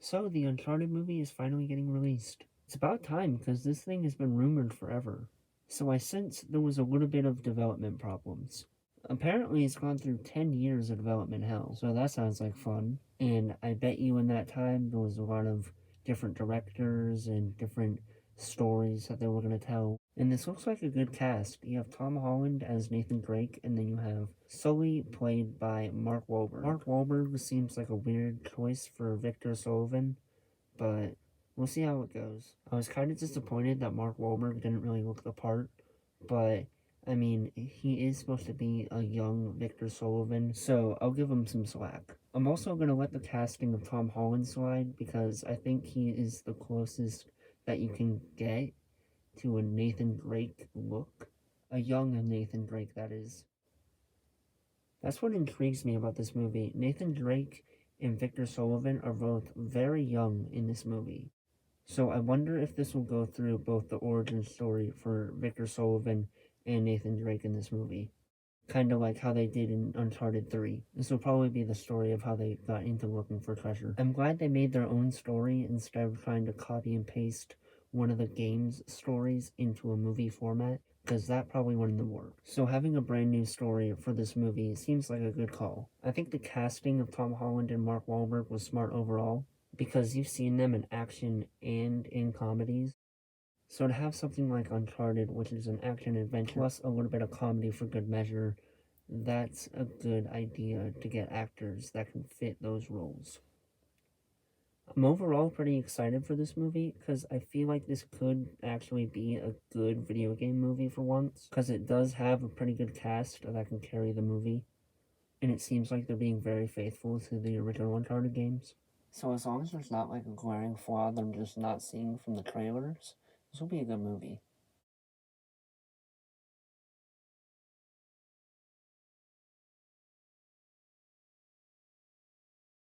So, the Uncharted movie is finally getting released. It's about time because this thing has been rumored forever. So, I sensed there was a little bit of development problems. Apparently, it's gone through 10 years of development hell, so that sounds like fun. And I bet you in that time there was a lot of different directors and different stories that they were going to tell. And this looks like a good cast. You have Tom Holland as Nathan Drake, and then you have Sully played by Mark Wahlberg. Mark Wahlberg seems like a weird choice for Victor Sullivan, but we'll see how it goes. I was kind of disappointed that Mark Wahlberg didn't really look the part, but I mean, he is supposed to be a young Victor Sullivan, so I'll give him some slack. I'm also going to let the casting of Tom Holland slide because I think he is the closest that you can get to a Nathan Drake look. A young Nathan Drake, that is. That's what intrigues me about this movie. Nathan Drake and Victor Sullivan are both very young in this movie. So I wonder if this will go through both the origin story for Victor Sullivan and Nathan Drake in this movie. Kind of like how they did in Uncharted 3. This will probably be the story of how they got into looking for treasure. I'm glad they made their own story instead of trying to copy and paste one of the game's stories into a movie format, because that probably wouldn't have worked. So having a brand new story for this movie seems like a good call. I think the casting of Tom Holland and Mark Wahlberg was smart overall, because you've seen them in action and in comedies. So to have something like Uncharted, which is an action adventure, plus a little bit of comedy for good measure, that's a good idea to get actors that can fit those roles. I'm overall pretty excited for this movie because I feel like this could actually be a good video game movie for once, because it does have a pretty good cast that can carry the movie, and it seems like they're being very faithful to the original Uncharted games. So as long as there's not like a glaring flaw that I'm just not seeing from the trailers, this will be a good movie.